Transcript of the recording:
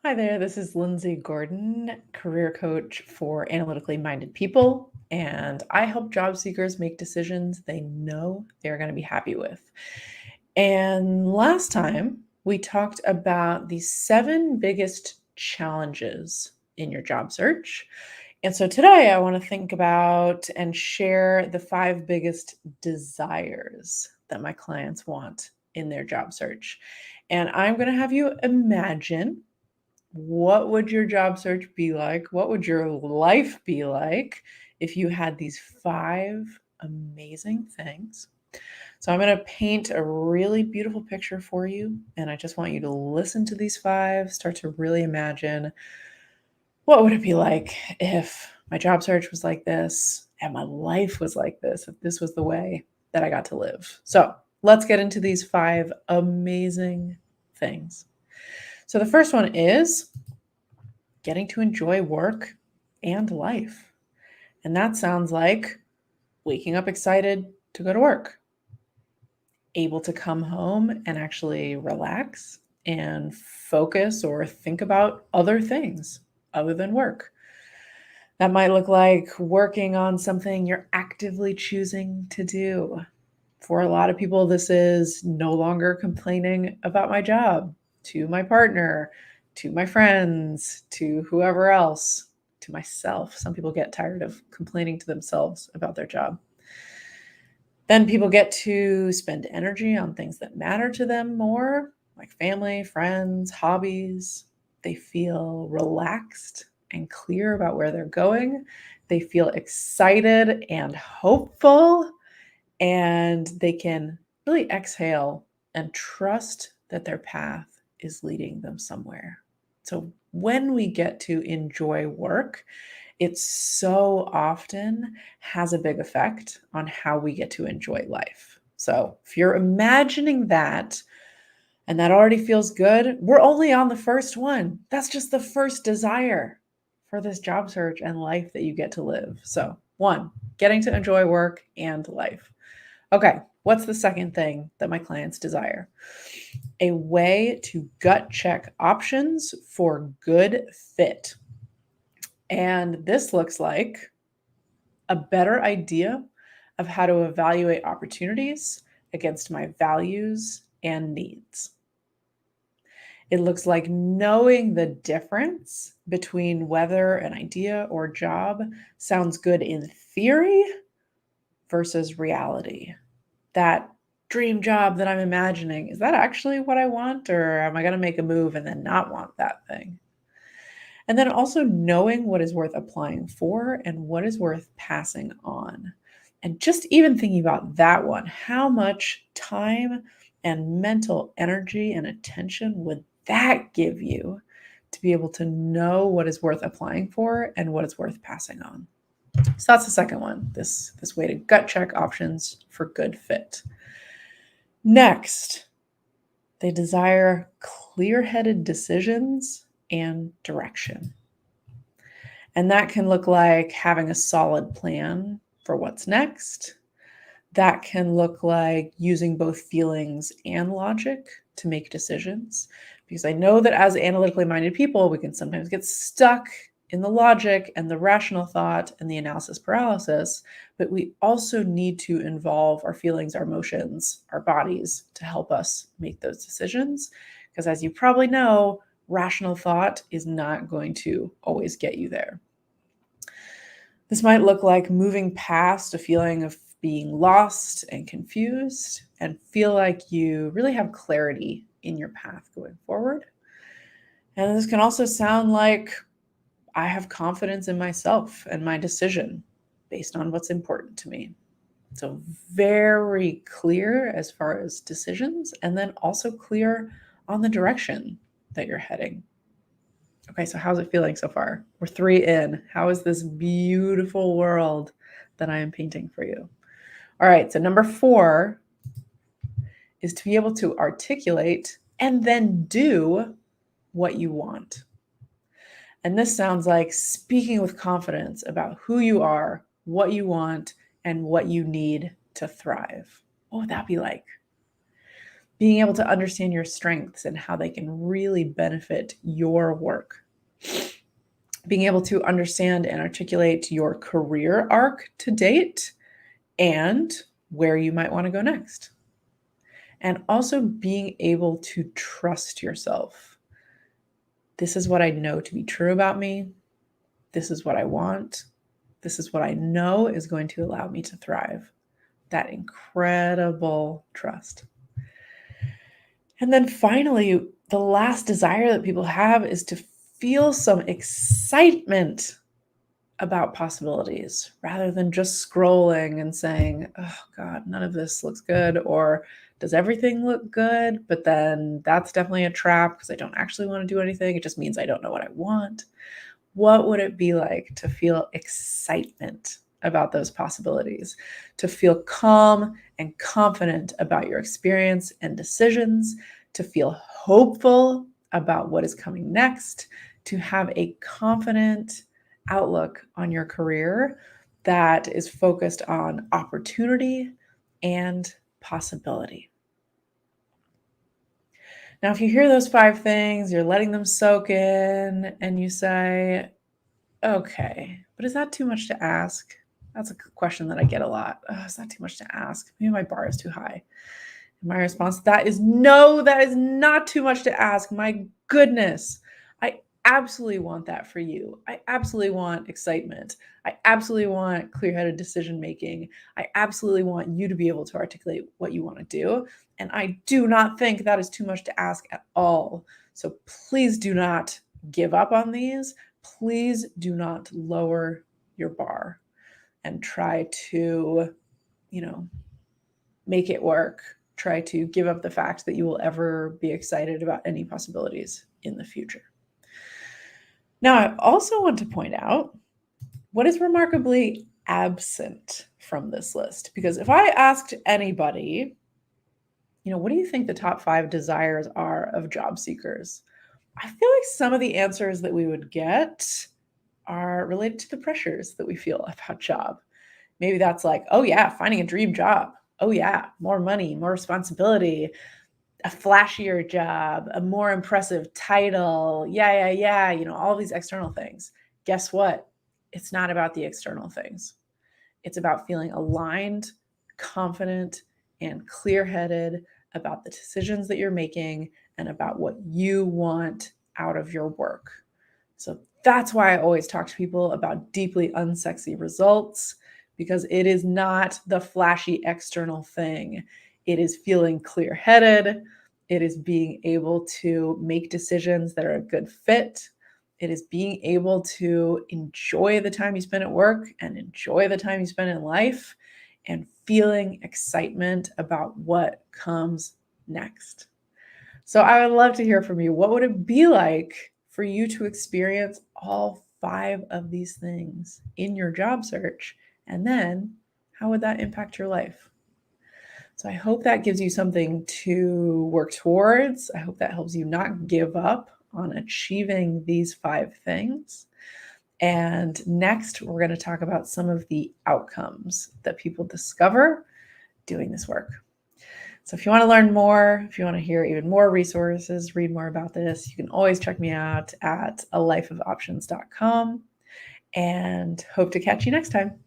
Hi there, this is Lindsay Gordon, career coach for analytically minded people, and I help job seekers make decisions they know they're going to be happy with. And last time we talked about the 7 biggest challenges in your job search. And so today I want to think about and share the 5 biggest desires that my clients want in their job search. And I'm going to have you imagine, what would your job search be like? What would your life be like if you had these 5 amazing things? So I'm going to paint a really beautiful picture for you, and I just want you to listen to these 5, start to really imagine, what would it be like if my job search was like this and my life was like this, if this was the way that I got to live. So let's get into these 5 amazing things. So the first one is getting to enjoy work and life. And that sounds like waking up excited to go to work, able to come home and actually relax and focus or think about other things other than work. That might look like working on something you're actively choosing to do. For a lot of people, this is no longer complaining about my job to my partner, to my friends, to whoever else, to myself. Some people get tired of complaining to themselves about their job. Then people get to spend energy on things that matter to them more, like family, friends, hobbies. They feel relaxed and clear about where they're going. They feel excited and hopeful, and they can really exhale and trust that their path is leading them somewhere. So when we get to enjoy work, it so often has a big effect on how we get to enjoy life. So if you're imagining that and that already feels good, we're only on the first one. That's just the first desire for this job search and life that you get to live. So, 1, getting to enjoy work and life. Okay, what's the second thing that my clients desire? A way to gut check options for good fit. And this looks like a better idea of how to evaluate opportunities against my values and needs. It looks like knowing the difference between whether an idea or job sounds good in theory versus reality. That dream job that I'm imagining, is that actually what I want? Or am I going to make a move and then not want that thing? And then also knowing what is worth applying for and what is worth passing on. And just even thinking about that one, how much time and mental energy and attention would that give you to be able to know what is worth applying for and what is worth passing on? So that's the second one, this way to gut check options for good fit. Next, they desire clear-headed decisions and direction. And that can look like having a solid plan for what's next. That can look like using both feelings and logic to make decisions. Because I know that as analytically minded people, we can sometimes get stuck in the logic and the rational thought and the analysis paralysis, but we also need to involve our feelings, our emotions, our bodies to help us make those decisions. Because as you probably know, rational thought is not going to always get you there. This might look like moving past a feeling of being lost and confused and feel like you really have clarity in your path going forward. And this can also sound like I have confidence in myself and my decision based on what's important to me. So, very clear as far as decisions, and then also clear on the direction that you're heading. Okay, so how's it feeling so far? We're 3 in. How is this beautiful world that I am painting for you? All right, so number 4 is to be able to articulate and then do what you want. And this sounds like speaking with confidence about who you are, what you want, and what you need to thrive. What would that be like? being able to understand your strengths and how they can really benefit your work, being able to understand and articulate your career arc to date and where you might want to go next. And also being able to trust yourself. This is what I know to be true about me. This is what I want. This is what I know is going to allow me to thrive. That incredible trust. And then finally, the last desire that people have is to feel some excitement about possibilities rather than just scrolling and saying, oh God, none of this looks good, or does everything look good? But then that's definitely a trap because I don't actually want to do anything. It just means I don't know what I want. What would it be like to feel excitement about those possibilities, to feel calm and confident about your experience and decisions, to feel hopeful about what is coming next, to have a confident outlook on your career that is focused on opportunity and possibility. Now, if you hear those 5 things, you're letting them soak in, and you say, okay, but is that too much to ask? That's a question that I get a lot. Oh, is that too much to ask? Maybe my bar is too high. And my response to that is no, that is not too much to ask. My goodness, I absolutely want that for you. I absolutely want excitement. I absolutely want clear-headed decision making. I absolutely want you to be able to articulate what you want to do. And I do not think that is too much to ask at all. So please do not give up on these. Please do not lower your bar and try to, make it work. Try to give up the fact that you will ever be excited about any possibilities in the future. Now, I also want to point out what is remarkably absent from this list. Because if I asked anybody, what do you think the top 5 desires are of job seekers? I feel like some of the answers that we would get are related to the pressures that we feel about job. Maybe that's like, oh yeah, finding a dream job. Oh yeah, more money, more responsibility, a flashier job, a more impressive title. Yeah. All these external things. Guess what? It's not about the external things. It's about feeling aligned, confident, and clear-headed about the decisions that you're making and about what you want out of your work. So that's why I always talk to people about deeply unsexy results, because it is not the flashy external thing. It is feeling clear-headed. It is being able to make decisions that are a good fit. It is being able to enjoy the time you spend at work and enjoy the time you spend in life and feeling excitement about what comes next. So I would love to hear from you. What would it be like for you to experience all 5 of these things in your job search? And then how would that impact your life? So I hope that gives you something to work towards. I hope that helps you not give up on achieving these 5 things. And next, we're going to talk about some of the outcomes that people discover doing this work. So if you want to learn more, if you want to hear even more resources, read more about this, you can always check me out at alifeofoptions.com, and hope to catch you next time.